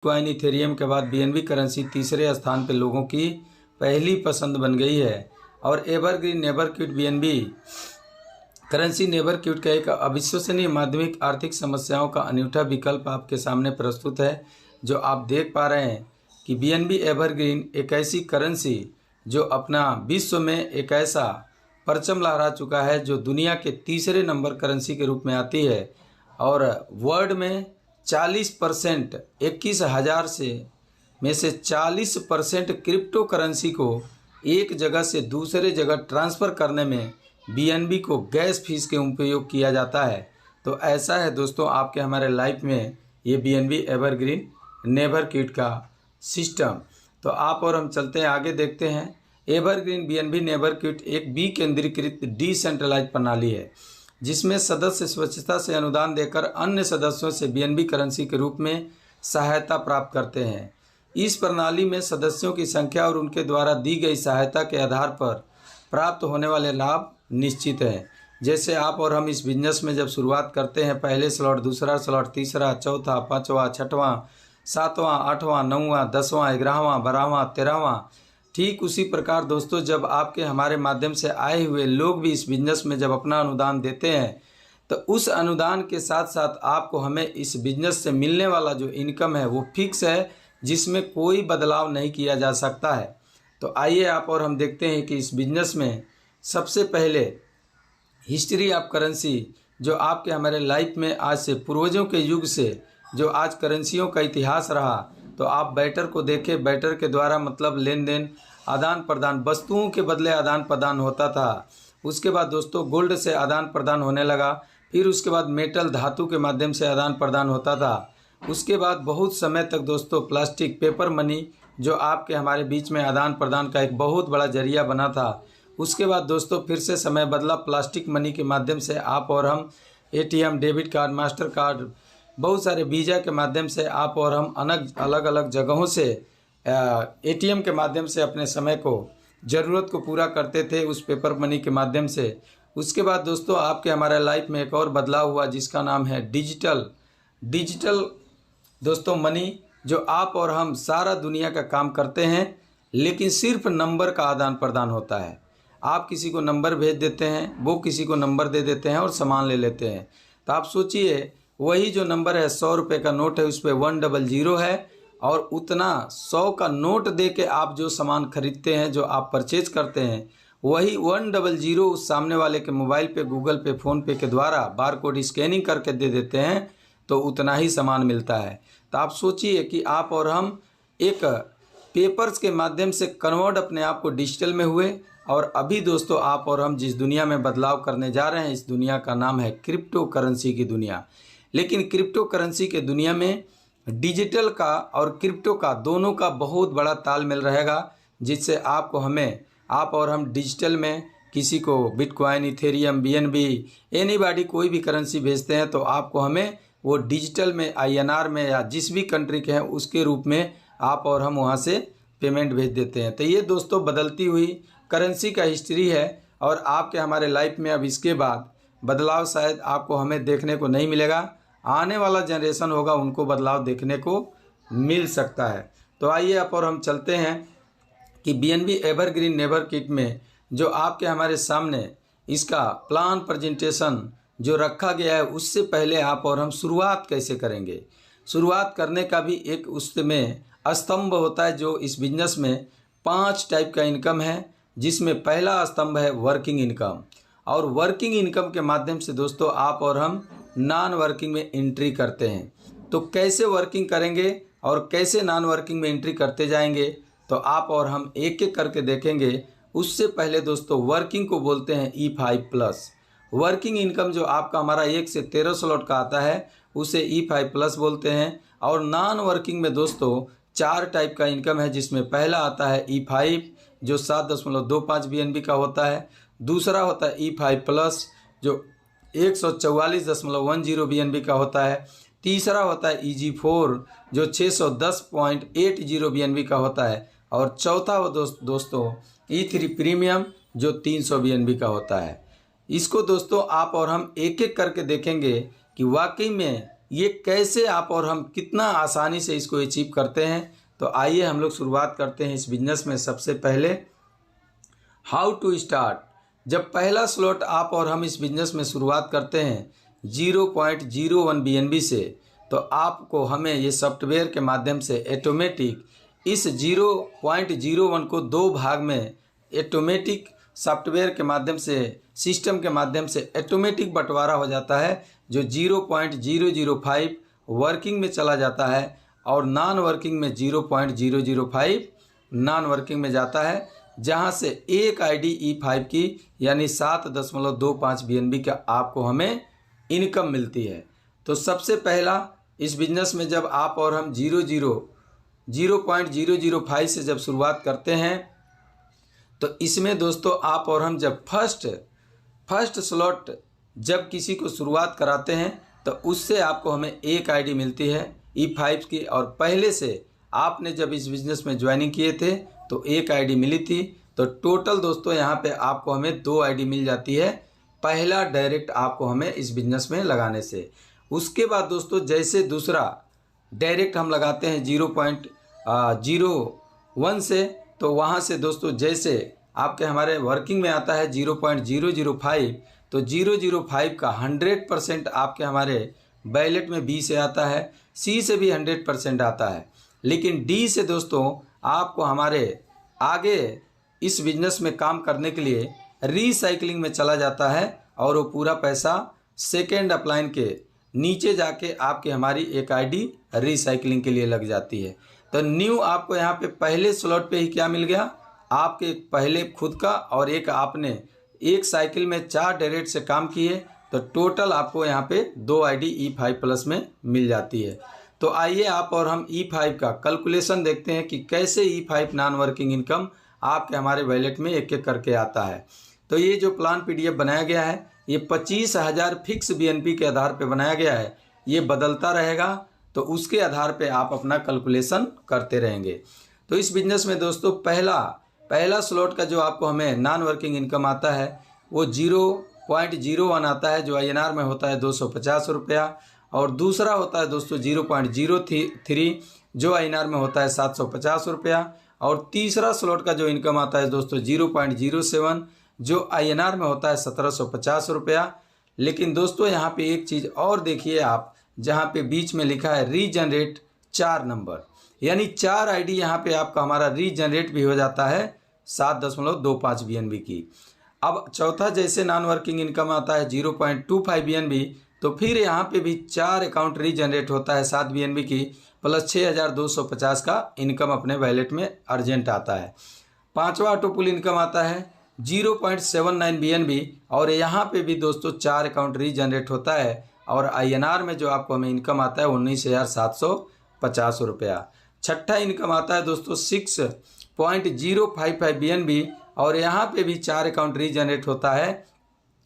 Bitcoin Ethereum के बाद BNB currency तीसरे स्थान पर लोगों की पहली पसंद बन गई है और evergreen never quit BNB currency never quit का एक अविश्वसनीय माध्यमिक आर्थिक समस्याओं का अनूठा विकल्प आपके सामने प्रस्तुत है। जो आप देख पा रहे हैं कि बीएनबी एवरग्रीन एक ऐसी करेंसी जो अपना विश्व में एक ऐसा परचम लहरा चुका है जो दुनिया के तीसरे नंबर करेंसी के रूप में आती है और वर्ल्ड में 40% 21,000 में से 40% क्रिप्टो करेंसी को एक जगह से दूसरे जगह ट्रांसफ़र करने में बीएनबी को गैस फीस के उपयोग किया जाता है। तो ऐसा है दोस्तों आपके हमारे लाइफ में ये बीएनबी एवरग्रीन नेवर क्विट का सिस्टम। तो आप और हम चलते हैं आगे, देखते हैं। एवरग्रीन बीएनबी नेवर क्विट एक विकेंद्रीकृत डिसेंट्रलाइज प्रणाली है जिसमें सदस्य स्वच्छता से अनुदान देकर अन्य सदस्यों से बीएनबी करेंसी के रूप में सहायता प्राप्त करते हैं। इस प्रणाली में सदस्यों की संख्या और उनके द्वारा दी गई सहायता के आधार पर प्राप्त होने वाले लाभ निश्चित हैं। जैसे आप और हम इस बिजनेस में जब शुरुआत करते हैं, पहले स्लॉट, दूसरा स्लॉट, तीसरा, चौथा, पाँचवा, छठवां, सातवां, आठवां, नौवां, 10वां, 11वां, 12वां, 13वां, ठीक उसी प्रकार दोस्तों जब आपके हमारे माध्यम से आए हुए लोग भी इस बिजनेस में जब अपना अनुदान देते हैं तो उस अनुदान के साथ साथ आपको हमें इस बिजनेस से मिलने वाला जो इनकम है वो फिक्स है, जिसमें कोई बदलाव नहीं किया जा सकता है। तो आइए आप और हम देखते हैं कि इस बिजनेस में सबसे पहले हिस्ट्री ऑफ करेंसी जो आपके हमारे लाइफ में आज से पूर्वजों के युग से जो आज करेंसियों का इतिहास रहा, तो आप बैटर को देखें। बैटर के द्वारा मतलब लेन देन, आदान प्रदान, वस्तुओं के बदले आदान प्रदान होता था। उसके बाद दोस्तों गोल्ड से आदान प्रदान होने लगा, फिर उसके बाद मेटल धातु के माध्यम से आदान प्रदान होता था। उसके बाद बहुत समय तक दोस्तों प्लास्टिक पेपर मनी जो आपके हमारे बीच में आदान प्रदान का एक बहुत बड़ा जरिया बना था। उसके बाद दोस्तों फिर से समय बदला, प्लास्टिक मनी के माध्यम से आप और हम ATM, debit card, master card, बहुत सारे वीज़ा के माध्यम से आप और हम अलग अलग जगहों से एटीएम के माध्यम से अपने समय को, ज़रूरत को पूरा करते थे उस पेपर मनी के माध्यम से। उसके बाद दोस्तों आपके हमारे लाइफ में एक और बदलाव हुआ जिसका नाम है डिजिटल दोस्तों मनी, जो आप और हम सारा दुनिया का काम करते हैं लेकिन सिर्फ नंबर का आदान प्रदान होता है। आप किसी को नंबर भेज देते हैं, वो किसी को नंबर दे देते हैं और सामान ले लेते हैं। तो आप सोचिए वही जो नंबर है 100 रुपये का नोट है, उस पर 100 है और उतना 100 का नोट दे के आप जो सामान खरीदते हैं, जो आप परचेज करते हैं, वही 100 उस सामने वाले के मोबाइल पे, गूगल पे, फ़ोन पे के द्वारा बारकोड स्कैनिंग करके दे देते हैं तो उतना ही सामान मिलता है। तो आप सोचिए कि आप और हम एक पेपर्स के माध्यम से कन्वर्ट अपने आप को डिजिटल में हुए और अभी दोस्तों आप और हम जिस दुनिया में बदलाव करने जा रहे हैं, इस दुनिया का नाम है क्रिप्टो करेंसी की दुनिया। लेकिन क्रिप्टो करेंसी के दुनिया में डिजिटल का और क्रिप्टो का दोनों का बहुत बड़ा तालमेल रहेगा, जिससे आपको हमें, आप और हम डिजिटल में किसी को बिटकॉइन, इथेरियम, बीएनबी, एनीबॉडी कोई भी करेंसी भेजते हैं तो आपको हमें वो डिजिटल में, आईएनआर में या जिस भी कंट्री के हैं उसके रूप में आप और हम वहाँ से पेमेंट भेज देते हैं। तो ये दोस्तों बदलती हुई करेंसी का हिस्ट्री है और आपके हमारे लाइफ में अब इसके बाद बदलाव शायद आपको हमें देखने को नहीं मिलेगा। आने वाला जनरेशन होगा उनको बदलाव देखने को मिल सकता है। तो आइए आप और हम चलते हैं कि बीएनबी एवरग्रीन नेवर क्विट में जो आपके हमारे सामने इसका प्लान प्रेजेंटेशन जो रखा गया है, उससे पहले आप और हम शुरुआत कैसे करेंगे। शुरुआत करने का भी एक उसमें स्तंभ होता है जो इस बिजनेस में 5 टाइप का इनकम है, जिसमें पहला स्तंभ है वर्किंग इनकम। और वर्किंग इनकम के माध्यम से दोस्तों आप और हम नॉन वर्किंग में एंट्री करते हैं। तो कैसे वर्किंग करेंगे और कैसे नॉन वर्किंग में एंट्री करते जाएंगे, तो आप और हम एक एक करके देखेंगे। उससे पहले दोस्तों वर्किंग को बोलते हैं E5+। वर्किंग इनकम जो आपका हमारा 1 से 13 स्लॉट का आता है उसे E5+ बोलते हैं। और नॉन वर्किंग में दोस्तों 4 टाइप का इनकम है, जिसमें पहला आता है E5 जो 7.25 BNB का होता है। दूसरा होता है E5+ जो 144.10 BNB का होता है। तीसरा होता है EG4 जो 610.80 BNB का होता है। और चौथा वो दोस्तों E3 प्रीमियम जो 300 BNB का होता है। इसको दोस्तों आप और हम एक एक करके देखेंगे कि वाकई में ये कैसे आप और हम कितना आसानी से इसको अचीव करते हैं। तो आइए हम लोग शुरुआत करते हैं इस बिजनेस में। सबसे पहले हाउ टू स्टार्ट। जब पहला स्लॉट आप और हम इस बिजनेस में शुरुआत करते हैं 0.01 BNB से, तो आपको हमें ये सॉफ्टवेयर के माध्यम से ऑटोमेटिक इस 0.01 को 2 भाग में ऑटोमेटिक सॉफ्टवेयर के माध्यम से, सिस्टम के माध्यम से ऑटोमेटिक बंटवारा हो जाता है, जो 0.005 वर्किंग में चला जाता है और नॉन वर्किंग में 0.005 नॉन वर्किंग में जाता है, जहां से एक आईडी E5 की यानी 7.25 BNB का आपको हमें इनकम मिलती है। तो सबसे पहला इस बिजनेस में जब आप और हम 0.005 से जब शुरुआत करते हैं, तो इसमें दोस्तों आप और हम जब फर्स्ट स्लॉट जब किसी को शुरुआत कराते हैं, तो उससे आपको हमें एक आईडी मिलती है E5 की, और पहले से आपने जब इस बिज़नेस में ज्वाइनिंग किए थे तो एक आईडी मिली थी। तो टोटल दोस्तों यहाँ पे आपको हमें 2 आईडी मिल जाती है, पहला डायरेक्ट आपको हमें इस बिज़नेस में लगाने से। उसके बाद दोस्तों जैसे दूसरा डायरेक्ट हम लगाते हैं 0.01 से, तो वहाँ से दोस्तों जैसे आपके हमारे वर्किंग में आता है 0.005, तो 005 का 100% आपके हमारे बैलेट में B से आता है, C से भी 100% आता है, लेकिन D से दोस्तों आपको हमारे आगे इस बिजनेस में काम करने के लिए रीसाइक्लिंग में चला जाता है, और वो पूरा पैसा सेकेंड अपलाइन के नीचे जाके आपके हमारी एक आईडी रीसाइक्लिंग के लिए लग जाती है। तो न्यू आपको यहाँ पे पहले स्लॉट पे ही क्या मिल गया, आपके पहले खुद का और एक आपने एक साइकिल में 4 डायरेक्ट से काम किए, तो टोटल आपको यहाँ पे 2 आईडी E5 प्लस में मिल जाती है। तो आइए आप और हम E5 का कैलकुलेशन देखते हैं कि कैसे E5 नॉन वर्किंग इनकम आपके हमारे वैलेट में एक एक करके आता है। तो ये जो प्लान PDF बनाया गया है, ये 25,000 फिक्स BNB के आधार पे बनाया गया है। ये बदलता रहेगा, तो उसके आधार पे आप अपना कैलकुलेशन करते रहेंगे। तो इस बिजनेस में दोस्तों पहला स्लॉट का जो आपको हमें नॉन वर्किंग इनकम आता है वो 0.01 आता है, जो INR में होता है 250 रुपया, और दूसरा होता है दोस्तों 0.03 जो INR में होता है 750 रुपया, और तीसरा स्लॉट का जो इनकम आता है दोस्तों 0.07 जो INR में होता है 1750 रुपया। लेकिन दोस्तों यहाँ पे एक चीज़ और देखिए आप, जहाँ पे बीच में लिखा है रीजनरेट 4 नंबर, यानी 4 आईडी यहाँ पे आपका हमारा रीजनरेट भी हो जाता है 7.25 BNB की। अब चौथा जैसे नॉन वर्किंग इनकम आता है 0.25 BNB, तो फिर यहाँ पे भी 4 अकाउंट रीजनरेट होता है 7 BNB की, प्लस 6,250 का इनकम अपने वैलेट में अर्जेंट आता है। पांचवा ऑटो पुल इनकम आता है 0.79 BNB, और यहाँ पे भी दोस्तों 4 अकाउंट रीजनरेट होता है, और INR में जो आपको हमें इनकम आता है 19,750 रुपया। छठा इनकम आता है दोस्तों 6.055 BNB, और यहाँ पे भी 4 अकाउंट रीजनरेट होता है,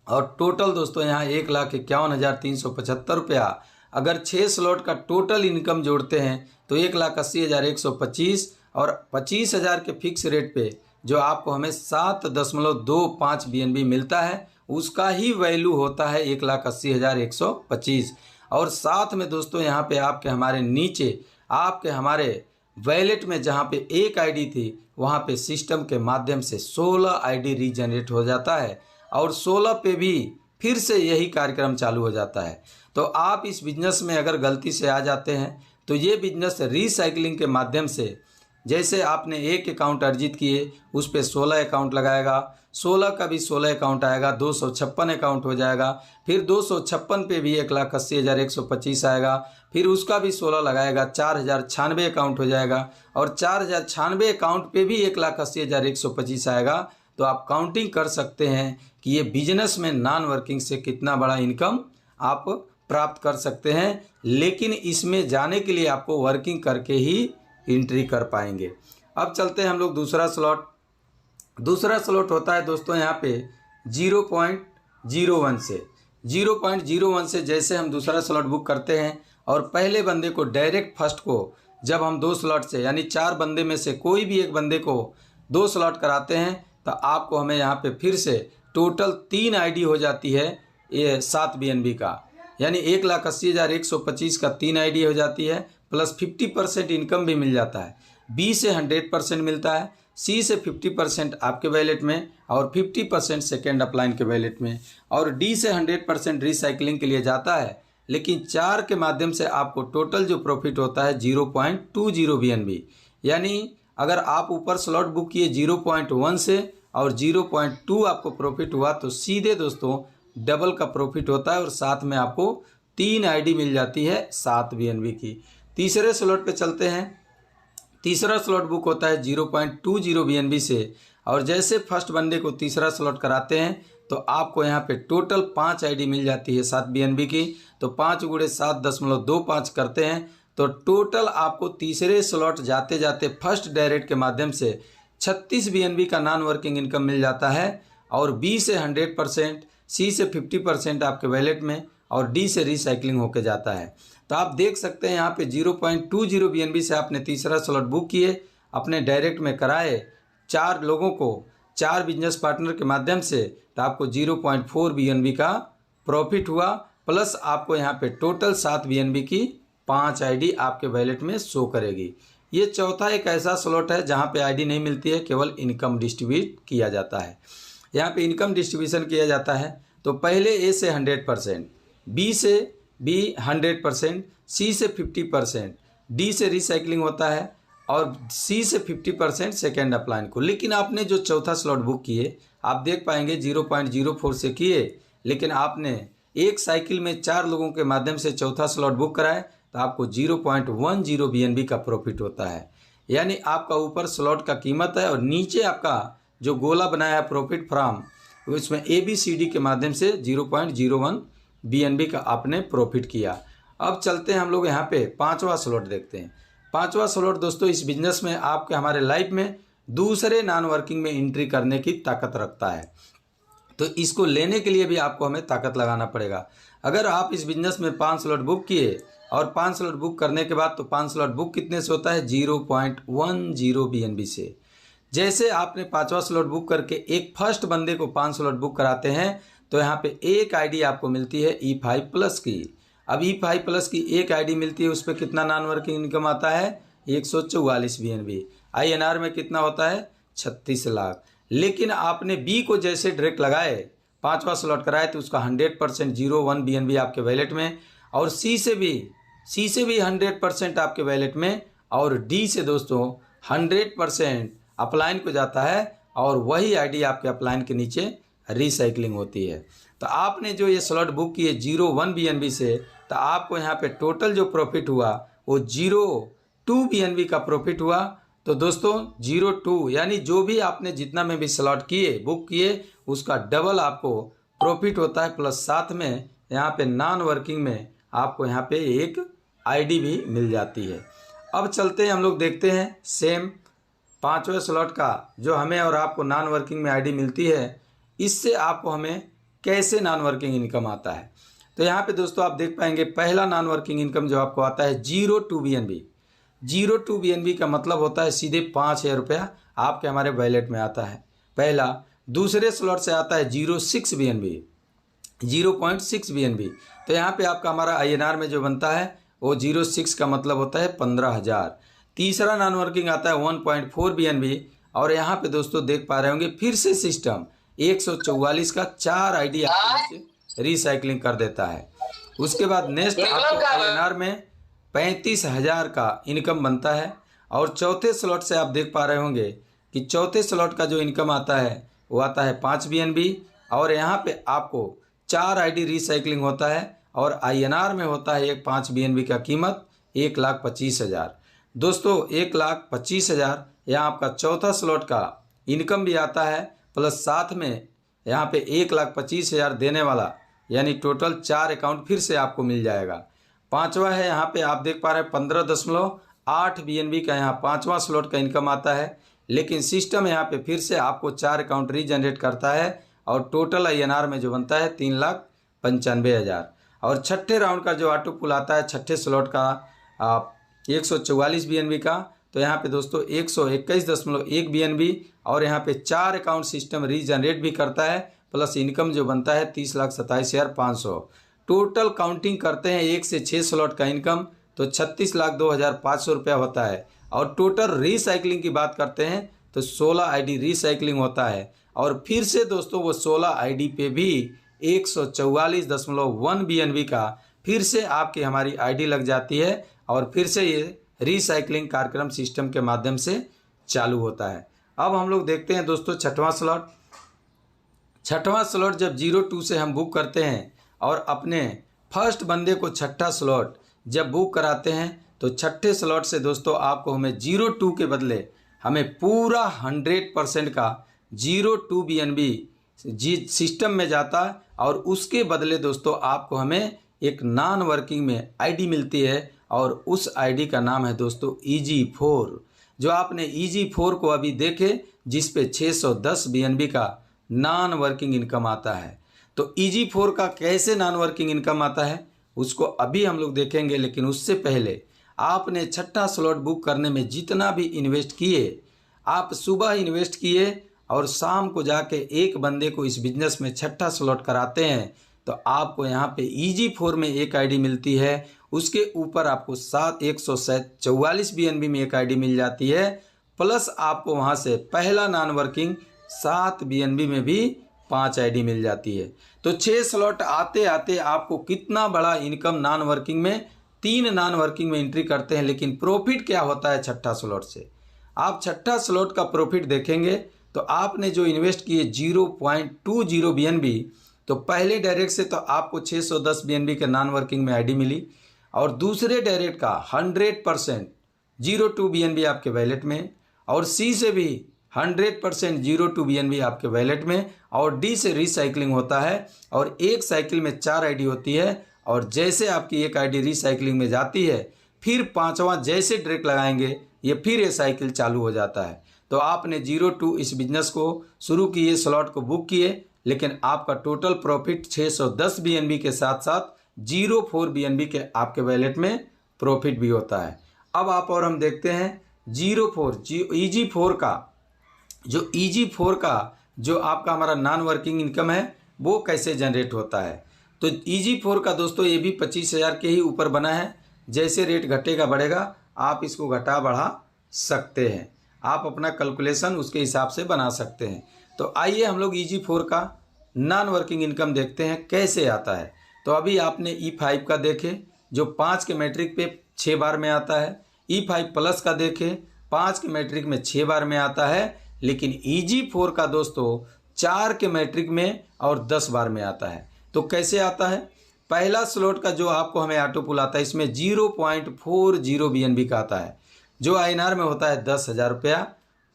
और टोटल दोस्तों यहाँ 1,51,375 रुपया। अगर 6 स्लॉट का टोटल इनकम जोड़ते हैं तो 1,80,125, और 25,000 के फिक्स रेट पे जो आपको हमें 7.25 BNB मिलता है, उसका ही वैल्यू होता है 1,80,125। और साथ में दोस्तों यहाँ पे आपके हमारे नीचे आपके हमारे वैलेट में जहाँ पे एक आईडी थी, वहाँ पे सिस्टम के माध्यम से 16 आईडी रीजनरेट हो जाता है, और 16 पे भी फिर से यही कार्यक्रम चालू हो जाता है। तो आप इस बिजनेस में अगर गलती से आ जाते हैं, तो ये बिजनेस रीसाइक्लिंग के माध्यम से, जैसे आपने एक अकाउंट अर्जित किए उस पर 16 अकाउंट लगाएगा, 16 का भी 16 अकाउंट आएगा, 256 अकाउंट हो जाएगा, फिर 256 पे भी 1,80,125 आएगा, फिर उसका भी 16 लगाएगा, 4,096 अकाउंट हो जाएगा, और 4,096 अकाउंट पे भी 1,80,125 आएगा। तो आप काउंटिंग कर सकते हैं कि ये बिजनेस में नॉन वर्किंग से कितना बड़ा इनकम आप प्राप्त कर सकते हैं, लेकिन इसमें जाने के लिए आपको वर्किंग करके ही एंट्री कर पाएंगे। अब चलते हैं हम लोग दूसरा स्लॉट होता है दोस्तों यहाँ पे 0.01 से 0.01 से जैसे हम दूसरा स्लॉट बुक करते हैं, और पहले बंदे को डायरेक्ट फर्स्ट को जब हम 2 स्लॉट से यानी 4 बंदे में से कोई भी एक बंदे को 2 स्लॉट कराते हैं, तो आपको हमें यहाँ पे फिर से टोटल 3 आईडी हो जाती है ये 7 BNB का। यानी 1,80,125 का 3 आईडी हो जाती है, प्लस 50% इनकम भी मिल जाता है। बी से 100% मिलता है, सी से 50% आपके वैलेट में और 50% सेकेंड अपलाइन के वैलेट में, और डी से 100% रिसाइकलिंग के लिए जाता है। लेकिन 4 के माध्यम से आपको टोटल जो प्रॉफिट होता है 0.20 BNB। यानी अगर आप ऊपर स्लॉट बुक किए 0.1 से और 0.2 आपको प्रॉफिट हुआ तो सीधे दोस्तों डबल का प्रॉफिट होता है, और साथ में आपको 3 आईडी मिल जाती है 7 BNB की। तीसरे स्लॉट पे चलते हैं। तीसरा स्लॉट बुक होता है 0.20 BNB से, और जैसे फर्स्ट बंदे को तीसरा स्लॉट कराते हैं तो आपको यहाँ पे टोटल 5 आईडी मिल जाती है 7 BNB की। तो 5 × 7.25 करते हैं तो टोटल आपको तीसरे स्लॉट जाते जाते फर्स्ट डायरेक्ट के माध्यम से 36 BNB का नॉन वर्किंग इनकम मिल जाता है, और बी से 100%, सी से 50% आपके वैलेट में, और डी से रिसाइकलिंग होके जाता है। तो आप देख सकते हैं यहाँ पे 0.20 BNB से आपने तीसरा स्लॉट बुक किए, अपने डायरेक्ट में कराए 4 लोगों को 4 बिजनेस पार्टनर के माध्यम से, तो आपको 0.4 BNB का प्रॉफिट हुआ, प्लस आपको यहाँ पे टोटल 7 BNB की 5 आईडी आपके वैलेट में शो करेगी। ये चौथा एक ऐसा स्लॉट है जहाँ पे आईडी नहीं मिलती है, केवल इनकम डिस्ट्रीब्यूट किया जाता है। यहाँ पे इनकम डिस्ट्रीब्यूशन किया जाता है तो पहले ए से 100%, बी से 100%, सी से 50%, डी से रिसाइकलिंग होता है, और सी से 50% सेकेंड अपलाइन को। लेकिन आपने जो चौथा स्लॉट बुक किए आप देख पाएंगे 0.04 से किए, लेकिन आपने एक साइकिल में 4 लोगों के माध्यम से चौथा स्लॉट बुक कराए तो आपको 0.10 BNB का प्रॉफिट होता है। यानी आपका ऊपर स्लॉट का कीमत है और नीचे आपका जो गोला बनाया है प्रॉफिट फ्रॉम, उसमें ABCD के माध्यम से 0.01 BNB का आपने प्रॉफिट किया। अब चलते हैं हम लोग यहाँ पे 5वां स्लॉट देखते हैं। 5वां स्लॉट दोस्तों इस बिजनेस में आपके हमारे लाइफ में दूसरे नॉन वर्किंग में एंट्री करने की ताकत रखता है, तो इसको लेने के लिए भी आपको हमें ताकत लगाना पड़ेगा। अगर आप इस बिजनेस में 5 स्लॉट बुक किए और 5 स्लॉट बुक करने के बाद, तो 5 स्लॉट बुक कितने से होता है 0.10 BNB से। जैसे आपने 5वां स्लॉट बुक करके एक फर्स्ट बंदे को 5 स्लॉट बुक कराते हैं तो यहाँ पे एक आईडी आपको मिलती है E5+ की। अब E5+ की एक आईडी मिलती है, उस पर कितना नॉन वर्किंग इनकम आता है 144 BNB। INR में कितना होता है 36 लाख। लेकिन आपने बी को जैसे डायरेक्ट लगाए 5वां स्लॉट कराए तो उसका 100% 0.1 BNB आपके वैलेट में, और सी से भी 100% आपके वैलेट में, और डी से दोस्तों 100% अपलाइन को जाता है, और वही आईडी आपके अपलाइन के नीचे रिसाइकलिंग होती है। तो आपने जो ये स्लॉट बुक किए 0.1 BNB से, तो आपको यहाँ पे टोटल जो प्रॉफिट हुआ वो 0.2 BNB का प्रॉफिट हुआ। तो दोस्तों 0.2 यानी जो भी आपने जितना में भी स्लॉट किए बुक किए उसका डबल आपको प्रॉफिट होता है, प्लस साथ में यहाँ पे नॉन वर्किंग में आपको यहाँ पे एक आईडी भी मिल जाती है। अब चलते हैं हम लोग देखते हैं सेम 5वें स्लॉट का जो हमें और आपको नॉन वर्किंग में आईडी मिलती है, इससे आपको हमें कैसे नॉन वर्किंग इनकम आता है। तो यहाँ पे दोस्तों आप देख पाएंगे पहला नॉन वर्किंग इनकम जो आपको आता है 0.2 BNB। 0.2 BNB का मतलब होता है सीधे 5,000 रुपया आपके हमारे वैलेट में आता है पहला। दूसरे स्लॉट से आता है 0.6 BNB, 0.6 BNB। तो यहाँ पे आपका हमारा INR में जो बनता है वो 0.6 का मतलब होता है 15,000। तीसरा नॉन वर्किंग आता है 1.4 BNB, और यहाँ पे दोस्तों देख पा रहे होंगे फिर से सिस्टम 144 का 4 आईडी आपको रिसाइकलिंग कर देता है। उसके बाद नेक्स्ट आपको INR में 35,000 का इनकम बनता है, और चौथे स्लॉट से आप देख पा रहे होंगे कि चौथे स्लॉट का जो इनकम आता है वो आता है 5 BNB, और यहाँ पे आपको 4 आईडी रिसाइकलिंग होता है, और INR में होता है एक 5 BNB का कीमत 1,25,000। दोस्तों 1,25,000 यहाँ आपका चौथा स्लॉट का इनकम भी आता है, प्लस साथ में यहाँ पे 1,25,000 देने वाला, यानी टोटल 4 अकाउंट फिर से आपको मिल जाएगा। 5वां है यहाँ पे आप देख पा रहे हैं 15.8 BNB का यहाँ 5वां स्लॉट का इनकम आता है, लेकिन सिस्टम यहाँ पे फिर से आपको 4 अकाउंट रीजनरेट करता है, और टोटल INR में जो बनता है 3,95,000। और छठे राउंड का जो ऑटो पुल आता है छठे स्लॉट का 144 BNB का, तो यहाँ पे दोस्तों 121.1 BNB, और यहाँ पे 4 अकाउंट सिस्टम रीजनरेट भी करता है, प्लस इनकम जो बनता है 30,27,500। टोटल काउंटिंग करते हैं 1 से 6 स्लॉट का इनकम तो 36,02,500 रुपया होता है। और टोटल रीसाइकलिंग की बात करते हैं तो 16 आईडी रीसाइकलिंग होता है। और फिर से दोस्तों वो 16 आईडी पे भी 144.1 BNB का फिर से आपकी हमारी आईडी लग जाती है और फिर से ये रीसाइकलिंग कार्यक्रम सिस्टम के माध्यम से चालू होता है। अब हम लोग देखते हैं दोस्तों छठवां स्लॉट। छठवां स्लॉट जब 02 से हम बुक करते हैं और अपने फर्स्ट बंदे को छठा स्लॉट जब बुक कराते हैं तो छठे स्लॉट से दोस्तों आपको हमें 02 के बदले हमें पूरा 100% का 02 BNB जी सिस्टम में जाता है। और उसके बदले दोस्तों आपको हमें एक नॉन वर्किंग में आईडी मिलती है और उस आईडी का नाम है दोस्तों EG4। जो आपने EG4 को अभी देखे जिस पे 610 BNB का नॉन वर्किंग इनकम आता है। तो EG4 का कैसे नॉन वर्किंग इनकम आता है उसको अभी हम लोग देखेंगे, लेकिन उससे पहले आपने छठा स्लॉट बुक करने में जितना भी इन्वेस्ट किए, आप सुबह इन्वेस्ट किए और शाम को जाके एक बंदे को इस बिजनेस में छठा स्लॉट कराते हैं तो आपको यहाँ पे EG4 में एक आईडी मिलती है। उसके ऊपर आपको 144 BNB में एक आईडी मिल जाती है, प्लस आपको वहाँ से पहला नॉन वर्किंग 7 BNB में भी 5 आईडी मिल जाती है। तो 6 स्लॉट आते आते आपको कितना बड़ा इनकम नॉन वर्किंग में, 3 नॉन वर्किंग में एंट्री करते हैं। लेकिन प्रॉफिट क्या होता है छठा स्लॉट से, आप छठा स्लॉट का प्रॉफिट देखेंगे तो आपने जो इन्वेस्ट किए 0.20 BNB, तो पहले डायरेक्ट से तो आपको 610 BNB के नॉन वर्किंग में आईडी मिली और दूसरे डायरेक्ट का 100% 02 BNB आपके वैलेट में, और सी से भी 100% 02 BNB आपके वैलेट में, और डी से रिसाइकलिंग होता है और एक साइकिल में 4 आईडी होती है। और जैसे आपकी एक आईडी रिसाइकलिंग में जाती है फिर पांचवा जैसे डायरेक्ट लगाएंगे ये साइकिल चालू हो जाता है। तो आपने 02 इस बिजनेस को शुरू किए, स्लॉट को बुक किए, लेकिन आपका टोटल प्रॉफिट 610 BNB के साथ साथ 04 BNB के आपके वैलेट में प्रॉफिट भी होता है। अब आप और हम देखते हैं EG4 का जो आपका हमारा नॉन वर्किंग इनकम है वो कैसे जनरेट होता है। तो EG4 का दोस्तों ये भी 25,000 के ही ऊपर बना है। जैसे रेट घटेगा बढ़ेगा आप इसको घटा बढ़ा सकते हैं, आप अपना कैलकुलेशन उसके हिसाब से बना सकते हैं। तो आइए हम लोग EG4 का नॉन वर्किंग इनकम देखते हैं कैसे आता है। तो अभी आपने E5 का देखे जो 5 के मैट्रिक पे 6 बार में आता है, E5 प्लस का देखे 5 के मैट्रिक में 6 बार में आता है, लेकिन EG4 का दोस्तों 4 के मैट्रिक में और 10 बार में आता है। तो कैसे आता है, पहला स्लॉट का जो आपको हमें ऑटो पुल आता है इसमें 0.40 BNB का आता है जो INR में होता है 10,000 रुपया।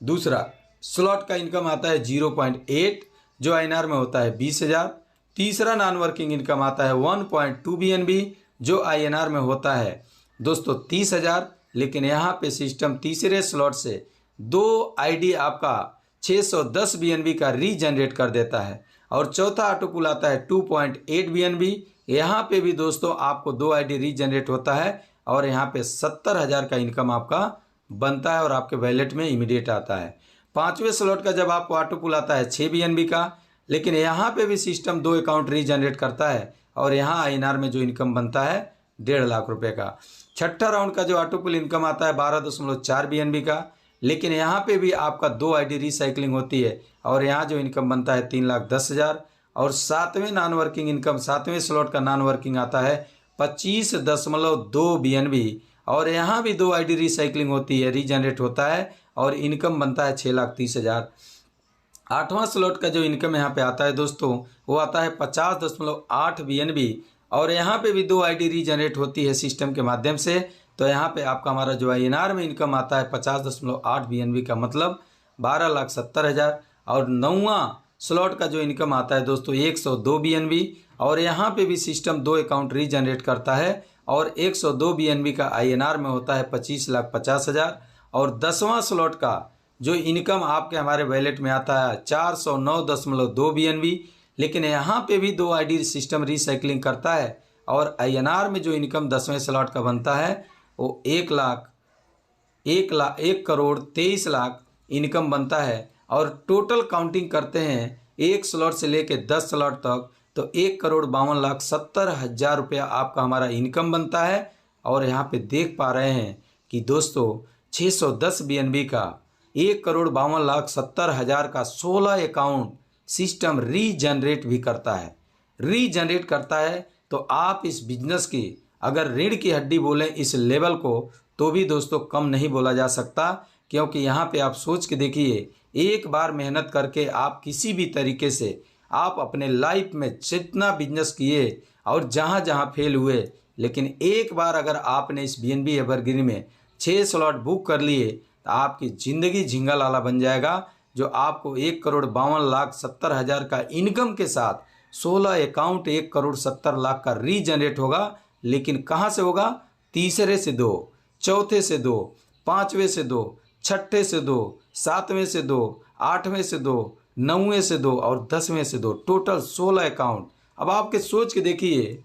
दूसरा स्लॉट का इनकम आता है 0.8 जो INR में होता है 20,000। तीसरा नॉन वर्किंग इनकम आता है 1.2 BNB जो INR में होता है दोस्तों 30,000। लेकिन यहाँ पे सिस्टम तीसरे स्लॉट से 2 आईडी आपका 610 BNB का रीजनरेट कर देता है। और चौथा ऑटो पुल आता है 2.8 BNB। यहाँ पे भी दोस्तों आपको 2 आईडी रीजनरेट होता है और यहाँ पे 70,000 का इनकम आपका बनता है और आपके वैलेट में इमीडिएट आता है। पांचवें स्लॉट का जब आपको ऑटो पुल आता है 6 BNB का, लेकिन यहाँ पे भी सिस्टम 2 अकाउंट रीजनरेट करता है और यहाँ INR में जो इनकम बनता है 1.5 लाख रुपए का। छठा राउंड का जो ऑटो पुल इनकम आता है 12.4 BNB का, लेकिन यहाँ पे भी आपका 2 आईडी रिसाइकलिंग होती है और यहाँ जो इनकम बनता है 3,10,000। और सातवें नॉन वर्किंग इनकम, सातवें स्लॉट का नॉन वर्किंग आता है 25.2 BNB और यहाँ भी 2 आईडी रिसाइकलिंग होती है, रीजनरेट होता है और इनकम बनता है 6,30,000। आठवां स्लॉट का जो इनकम यहाँ पे आता है दोस्तों वो आता है 50.8 BNB और यहाँ पे भी 2 आईडी रीजनरेट होती है सिस्टम के माध्यम से। तो यहाँ पे आपका हमारा जो INR में इनकम आता है 50.8 BNB का मतलब 12,70,000। और नौवां स्लॉट का जो इनकम आता है दोस्तों 102 BNB और यहाँ पे भी सिस्टम 2 अकाउंट रीजनरेट करता है और 102 BNB का INR में होता है 25,50,000। और 10वां स्लॉट का जो इनकम आपके हमारे वैलेट में आता है 409.2 BNB, लेकिन यहाँ पे भी 2 आईडी सिस्टम रिसाइकलिंग करता है और INR में जो इनकम 10वें स्लॉट का बनता है वो 1,23,00,000 इनकम बनता है। और टोटल काउंटिंग करते हैं 1 स्लॉट से लेके 10 स्लॉट तक तो 1,52,70,000 रुपया आपका हमारा इनकम बनता है। और यहाँ पे देख पा रहे हैं कि दोस्तों 610 BNB का 1,52,70,000 का 16 अकाउंट सिस्टम रीजनरेट भी करता है। तो आप इस बिजनेस की अगर रीढ़ की हड्डी बोलें इस लेवल को, तो भी दोस्तों कम नहीं बोला जा सकता। क्योंकि यहाँ पे आप सोच के देखिए, एक बार मेहनत करके आप किसी भी तरीके से आप अपने लाइफ में जितना बिजनेस किए और जहाँ जहाँ फेल हुए, लेकिन एक बार अगर आपने इस BNB एवरग्रीन में 6 स्लॉट बुक कर लिए तो आपकी ज़िंदगी झिंगा लाला बन जाएगा, जो आपको 1,52,70,000 का इनकम के साथ 16 अकाउंट 1,70,00,000 का रीजनरेट होगा। लेकिन कहाँ से होगा? तीसरे से 2, चौथे से 2, पाँचवें से 2, छठे से 2, सातवें से 2, आठवें से 2, नौवें से 2 और 10वें से 2, टोटल 16 अकाउंट। अब आपके सोच के देखिए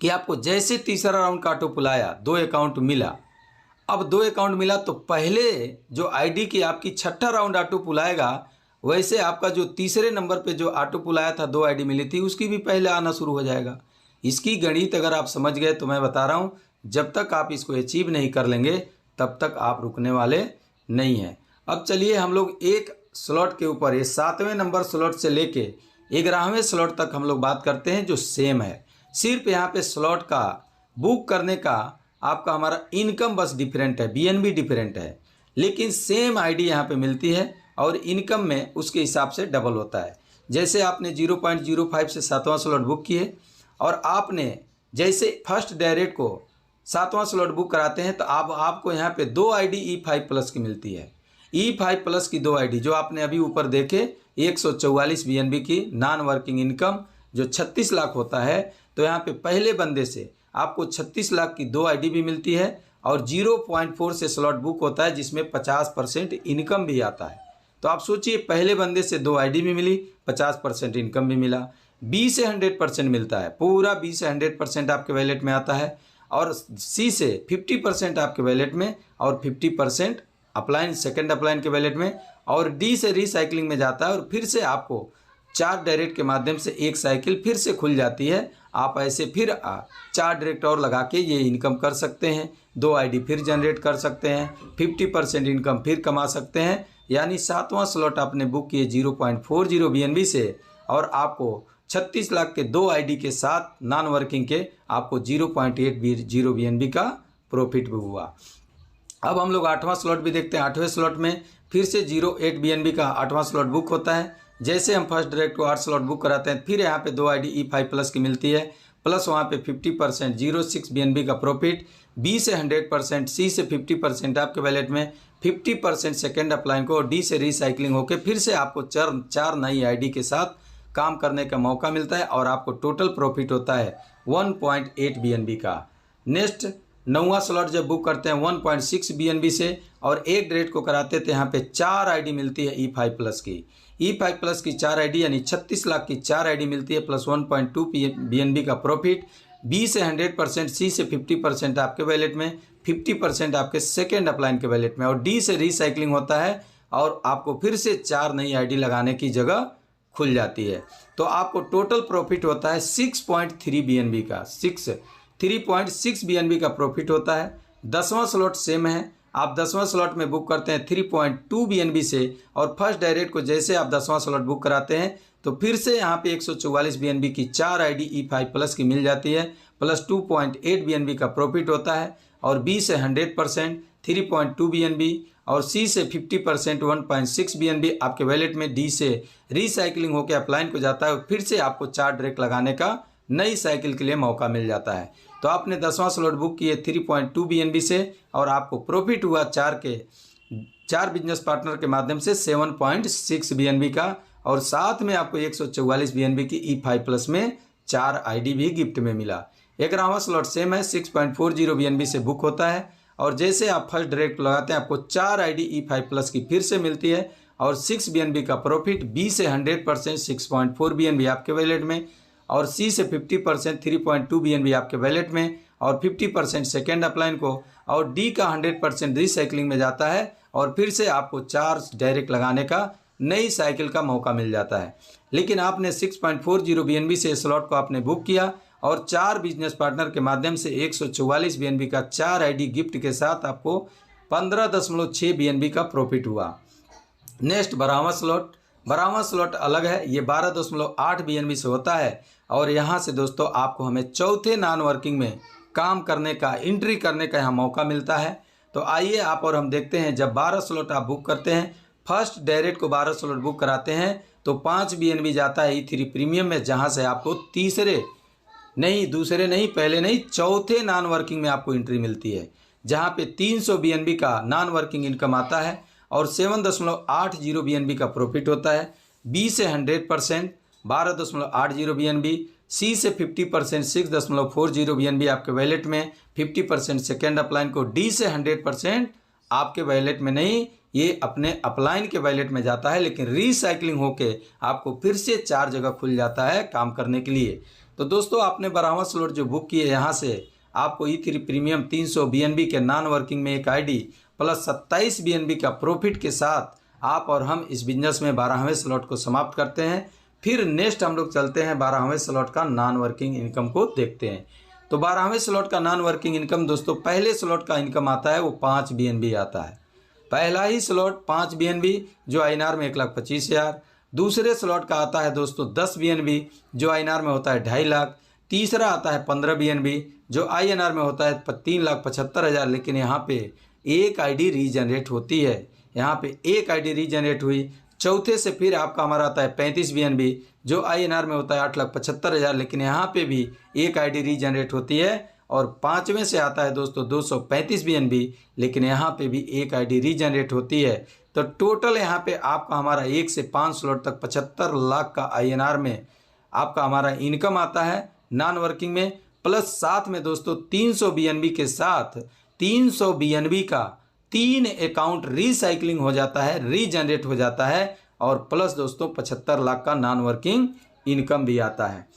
कि आपको जैसे तीसरा राउंड का ऑटो पुल आया, 2 अकाउंट मिला। अब 2 अकाउंट मिला तो पहले जो आईडी की आपकी छठा राउंड ऑटो पुल आएगा, वैसे आपका जो तीसरे नंबर पे जो ऑटो पुल आया था, 2 आईडी मिली थी, उसकी भी पहले आना शुरू हो जाएगा। इसकी गणित अगर आप समझ गए तो मैं बता रहा हूँ, जब तक आप इसको अचीव नहीं कर लेंगे तब तक आप रुकने वाले नहीं हैं। अब चलिए हम लोग एक स्लॉट के ऊपर, ये 7वें नंबर स्लॉट से लेके 11वें स्लॉट तक हम लोग बात करते हैं, जो सेम है। सिर्फ यहाँ पे स्लॉट का बुक करने का आपका हमारा इनकम बस डिफरेंट है, BNB डिफरेंट है, लेकिन सेम आईडी यहाँ पे मिलती है और इनकम में उसके हिसाब से डबल होता है। जैसे आपने 0.05 से 7वां स्लॉट बुक किए और आपने जैसे फर्स्ट डायरेक्ट को 7वां स्लॉट बुक कराते हैं, तो आपको यहाँ पे 2 आईडी E5 प्लस की मिलती है। E5 प्लस की 2 आईडी जो आपने अभी ऊपर देखे, 144 BNB की नॉन वर्किंग इनकम जो 36 लाख होता है, तो यहाँ पे पहले बंदे से आपको 36 लाख की 2 आईडी भी मिलती है और 0.4 से स्लॉट बुक होता है, जिसमें 50% इनकम भी आता है। तो आप सोचिए, पहले बंदे से 2 आईडी भी मिली, 50% इनकम भी मिला। B से 100% मिलता है, पूरा B से 100% आपके वैलेट में आता है, और C से 50% आपके वैलेट में और 50% अपलाइन सेकंड अपलाइन के वैलेट में, और D से रिसाइकलिंग में जाता है और फिर से आपको 4 डायरेक्ट के माध्यम से एक साइकिल फिर से खुल जाती है। आप ऐसे फिर 4 डायरेक्ट और लगा के ये इनकम कर सकते हैं, 2 आईडी फिर जनरेट कर सकते हैं, 50% इनकम फिर कमा सकते हैं। यानी 7वां स्लॉट आपने बुक किए 0.40 BNB से, और आपको 36 लाख के 2 आईडी के साथ नॉन वर्किंग के आपको 0.80 BNB का प्रॉफिट भी हुआ। अब हम लोग 8वां स्लॉट भी देखते हैं। 8वें स्लॉट में फिर से 0.8 BNB का 8वां स्लॉट बुक होता है। जैसे हम फर्स्ट डायरेक्ट को 8 स्लॉट बुक कराते हैं, फिर यहाँ पे 2 आईडी E5 प्लस की मिलती है, प्लस वहाँ पे 50% 0.6 BNB का प्रॉफिट, B से 100%, C से 50% आपके वैलेट में, 50% सेकेंड अपलाइन को, और D से रिसाइकलिंग होकर फिर से आपको 4 नई आईडी के साथ काम करने का मौका मिलता है, और आपको टोटल प्रॉफिट होता है 1.8 BNB का। नेक्स्ट 9वां स्लॉट जब बुक करते हैं 1.6 BNB से, और एक डायरेक्ट को कराते थे, यहाँ पे 4 आईडी मिलती है E5 प्लस की। E5 प्लस की 4 आईडी यानी 36 लाख की 4 आईडी मिलती है, प्लस 1.2 BNB का प्रॉफिट। B से 100%, C से 50% आपके वैलेट में, 50% आपके सेकेंड अपलाइन के वैलेट में, और D से रिसाइकलिंग होता है और आपको फिर से 4 नई आईडी लगाने की जगह खुल जाती है। तो आपको टोटल प्रॉफिट होता है 6.3 BNB का, 3.6 BNB का प्रॉफिट होता है। 10वां स्लॉट सेम है, आप 10वां स्लॉट में बुक करते हैं 3.2 BNB से, और फर्स्ट डायरेक्ट को जैसे आप 10वां स्लॉट बुक कराते हैं, तो फिर से यहाँ पे 144 BNB की 4 आईडी E5 प्लस की मिल जाती है, प्लस 2.8 BNB का प्रॉफिट होता है, और B से 100% 3.2 BNB, और C से 50% 1.6 BNB आपके वैलेट में। D से रिसाइकलिंग होकर अपलाइन को जाता है, फिर से आपको 4 डायरेक्ट लगाने का नई साइकिल के लिए मौका मिल जाता है। तो आपने 10वां स्लॉट बुक किए 3.2 BNB से, और आपको प्रॉफिट हुआ 4 बिजनेस पार्टनर के माध्यम से 7.6 BNB का, और साथ में आपको 144 BNB की E5 प्लस में 4 आईडी भी गिफ्ट में मिला। 11वां स्लॉट सेम है, 6.40 BNB से बुक होता है, और जैसे आप फर्स्ट डायरेक्ट लगाते हैं आपको 4 आईडी E5 प्लस की फिर से मिलती है, और 6 BNB का प्रॉफिट। B से 100% 6.4 BNB आपके वैलेट में, और C से 50% 3.2 BNB आपके वैलेट में, और 50% सेकेंड अपलाइन को, और D का 100% रिसाइकलिंग में जाता है, और फिर से आपको 4 डायरेक्ट लगाने का नई साइकिल का मौका मिल जाता है। लेकिन आपने 6.40 BNB से स्लॉट को आपने बुक किया और 4 बिजनेस पार्टनर के माध्यम से 144 BNB का 4 आईडी गिफ्ट के साथ आपको 15.6 BNB का प्रॉफिट हुआ। नेक्स्ट 12वां स्लॉट अलग है, ये 12.8 BNB से होता है और यहाँ से दोस्तों आपको हमें चौथे नॉन वर्किंग में काम करने का, एंट्री करने का यहाँ मौका मिलता है। तो आइए आप और हम देखते हैं, जब 12 स्लॉट आप बुक करते हैं, फर्स्ट डायरेक्ट को 12 स्लॉट बुक कराते हैं तो 5 BNB जाता है E3 प्रीमियम में, जहाँ से आपको पहले नहीं चौथे नॉन वर्किंग में आपको एंट्री मिलती है, जहाँ पे 300 BNB का नॉन वर्किंग इनकम आता है और 7.80 BNB का प्रॉफिट होता है। B से 100% 12.80 BNB, C से 50% 6.40 BNB आपके वैलेट में, 50% सेकेंड अपलाइन को, D से 100% आपके वैलेट में नहीं, ये अपने अपलाइन के वैलेट में जाता है, लेकिन रिसाइकलिंग होके आपको फिर से 4 जगह खुल जाता है काम करने के लिए। तो दोस्तों आपने 12वां स्लॉट जो बुक किए, यहाँ से आपको E3 प्रीमियम 300 BNB के नॉन वर्किंग में एक आईडी प्लस 27 BNB का प्रॉफिट के साथ आप और हम इस बिजनेस में 12वें स्लॉट को समाप्त करते हैं। फिर नेक्स्ट हम लोग चलते हैं 12वें स्लॉट का नॉन वर्किंग इनकम को देखते हैं। तो 12वें स्लॉट का नॉन वर्किंग इनकम दोस्तों, पहले स्लॉट का इनकम आता है वो 5 BNB आता है। पहला ही स्लॉट 5 BNB जो INR में 1,25,000। दूसरे स्लॉट का आता है दोस्तों 10 BNB जो INR में होता है 2.5 लाख। तीसरा आता है 15 BNB जो INR में होता है 3,75,000। लेकिन यहाँ पे एक आईडी रीजनरेट होती है, यहाँ पे एक आईडी रीजनरेट हुई। चौथे से फिर आपका हमारा आता है 35 BNB जो INR में होता है 8,75,000, लेकिन यहाँ पे भी एक आईडी रीजनरेट होती है। और 5वें से आता है दोस्तों 235 BNB, लेकिन यहाँ पे भी एक आईडी रीजनरेट होती है। तो टोटल यहाँ पे आपका हमारा 1 से 5 स्लॉट तक 75 लाख का INR में आपका हमारा इनकम आता है नॉन वर्किंग में, प्लस साथ में दोस्तों 300 BNB के साथ 300 BNB का 3 अकाउंट रिसाइकलिंग हो जाता है, रीजनरेट हो जाता है, और प्लस दोस्तों 75 लाख का नॉन वर्किंग इनकम भी आता है।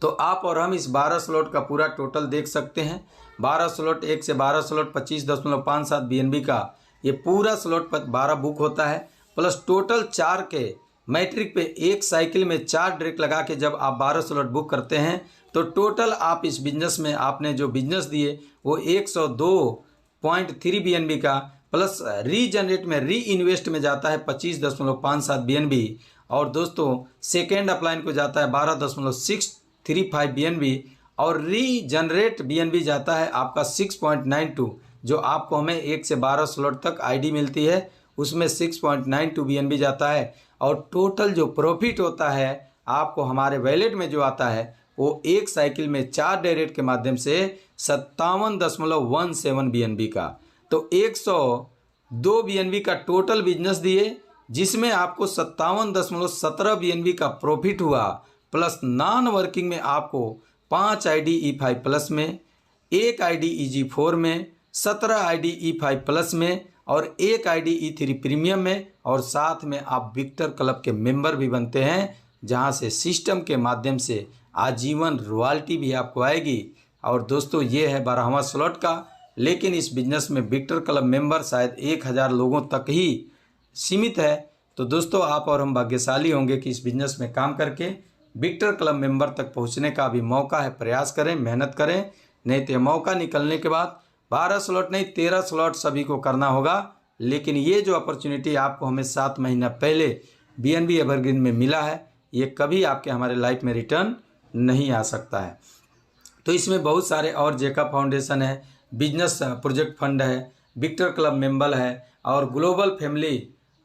तो आप और हम इस 12 स्लॉट का पूरा टोटल देख सकते हैं। 12 स्लॉट 1 से 12 स्लॉट 25.57 BNB का ये पूरा स्लॉट पर 12 बुक होता है, प्लस टोटल 4 के मैट्रिक पे एक साइकिल में 4 डायरेक्ट लगा के जब आप 12 स्लॉट बुक करते हैं तो टोटल आप इस बिजनेस में आपने जो बिजनेस दिए वो 102.3 BNB का, प्लस रीजनरेट में री इन्वेस्ट में जाता है 25.57 BNB, और दोस्तों सेकेंड अपलाइन को जाता है 12.635 BNB, और रीजनरेट BNB जाता है आपका 6.92, जो आपको हमें 1 से 12 स्लॉट तक आईडी मिलती है उसमें 6.92 BNB जाता है। और टोटल जो प्रॉफिट होता है आपको हमारे वैलेट में जो आता है वो एक साइकिल में 4 डायरेक्ट के माध्यम से 57.17 BNB का। तो 102 BNB का टोटल बिजनेस दिए, जिसमें आपको 57.17 BNB का प्रॉफिट हुआ, प्लस नॉन वर्किंग में आपको 5 आईडी E5 प्लस में, 1 आईडी EG4 में, 17 आईडी E5 प्लस में और 1 आईडी E3 प्रीमियम में, और साथ में आप विक्टर क्लब के मेंबर भी बनते हैं, जहां से सिस्टम के माध्यम से आजीवन रॉयल्टी भी आपको आएगी। और दोस्तों ये है 12वां स्लॉट का, लेकिन इस बिजनेस में विक्टर क्लब मेंबर शायद 1000 लोगों तक ही सीमित है। तो दोस्तों आप और हम भाग्यशाली होंगे कि इस बिजनेस में काम करके विक्टर क्लब मेंबर तक पहुंचने का भी मौका है। प्रयास करें, मेहनत करें, नहीं तो मौका निकलने के बाद 12 स्लॉट नहीं 13 स्लॉट सभी को करना होगा। लेकिन ये जो अपॉर्चुनिटी आपको हमें 7 महीना पहले BNB एवरग्रीन में मिला है, ये कभी आपके हमारे लाइफ में रिटर्न नहीं आ सकता है। तो इसमें बहुत सारे और जेका फाउंडेशन है, बिजनेस प्रोजेक्ट फंड है, विक्टर क्लब मेंबर है, और ग्लोबल फैमिली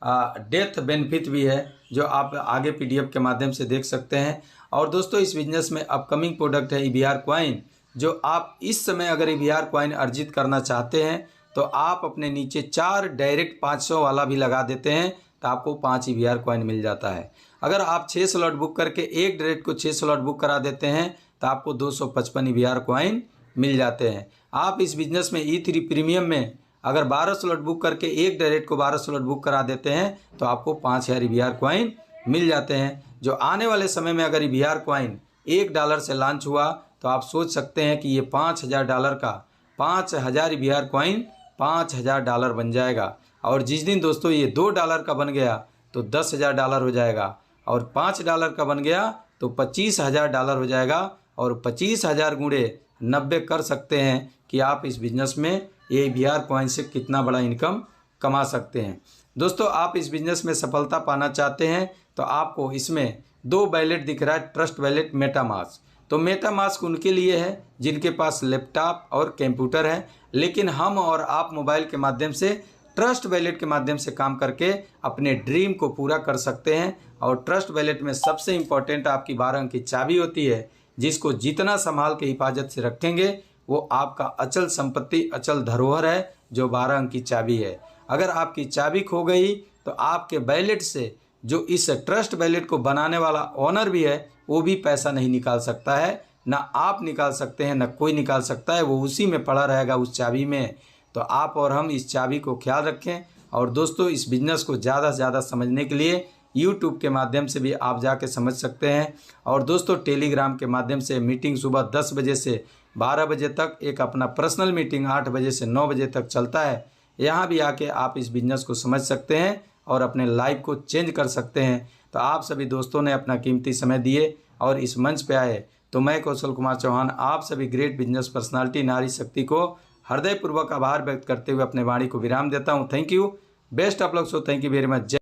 डेथ बेनिफिट भी है, जो आप आगे PDF के माध्यम से देख सकते हैं। और दोस्तों इस बिजनेस में अपकमिंग प्रोडक्ट है EBR कॉइन, जो आप इस समय अगर EBR कॉइन अर्जित करना चाहते हैं तो आप अपने नीचे 4 डायरेक्ट 500 वाला भी लगा देते हैं तो आपको 5 EBR कॉइन मिल जाता है। अगर आप 6 स्लॉट बुक करके एक डायरेक्ट को 6 स्लॉट बुक करा देते हैं तो आपको 255 EBR कॉइन मिल जाते हैं। आप इस बिजनेस में E3 प्रीमियम में अगर 12 स्लॉट बुक करके एक डायरेक्ट को 12 स्लॉट बुक करा देते हैं तो आपको 5000 EBR कॉइन मिल जाते हैं। जो आने वाले समय में अगर EBR कॉइन $1 से लॉन्च हुआ तो आप सोच सकते हैं कि ये $5000 का 5000 EBR कॉइन $5000 बन जाएगा। और जिस दिन दोस्तों ये $2 का बन गया तो $10,000 हो जाएगा, और $5 का बन गया तो $25,000 हो जाएगा, और 25,000 गुणे 90 कर सकते हैं कि आप इस बिज़नेस में AVR कॉइन से कितना बड़ा इनकम कमा सकते हैं। दोस्तों, आप इस बिज़नेस में सफलता पाना चाहते हैं तो आपको इसमें 2 वैलेट दिख रहा है, ट्रस्ट वैलेट, मेटामास्क। तो मेटामास्क उनके लिए है जिनके पास लैपटॉप और कंप्यूटर है, लेकिन हम और आप मोबाइल के माध्यम से ट्रस्ट वैलेट के माध्यम से काम करके अपने ड्रीम को पूरा कर सकते हैं। और ट्रस्ट वैलेट में सबसे इम्पोर्टेंट आपकी 12 अंक की चाबी होती है, जिसको जितना संभाल के हिफाजत से रखेंगे वो आपका अचल संपत्ति, अचल धरोहर है, जो 12 अंक की चाबी है। अगर आपकी चाबी खो गई तो आपके वैलेट से जो इस ट्रस्ट वैलेट को बनाने वाला ओनर भी है वो भी पैसा नहीं निकाल सकता है, ना आप निकाल सकते हैं, ना कोई निकाल सकता है, वो उसी में पड़ा रहेगा, उस चाबी में। तो आप और हम इस चाबी को ख्याल रखें। और दोस्तों, इस बिज़नेस को ज़्यादा से ज़्यादा समझने के लिए यूट्यूब के माध्यम से भी आप जाके समझ सकते हैं। और दोस्तों, टेलीग्राम के माध्यम से मीटिंग सुबह 10 बजे से 12 बजे तक, एक अपना पर्सनल मीटिंग 8 बजे से 9 बजे तक चलता है। यहाँ भी आके आप इस बिज़नेस को समझ सकते हैं और अपने लाइफ को चेंज कर सकते हैं। तो आप सभी दोस्तों ने अपना कीमती समय दिए और इस मंच पे आए, तो मैं कौशल कुमार चौहान आप सभी ग्रेट बिजनेस पर्सनालिटी नारी शक्ति को हृदयपूर्वक आभार व्यक्त करते हुए अपने वाणी को विराम देता हूँ। Thank you, best of luck. So thank you very much.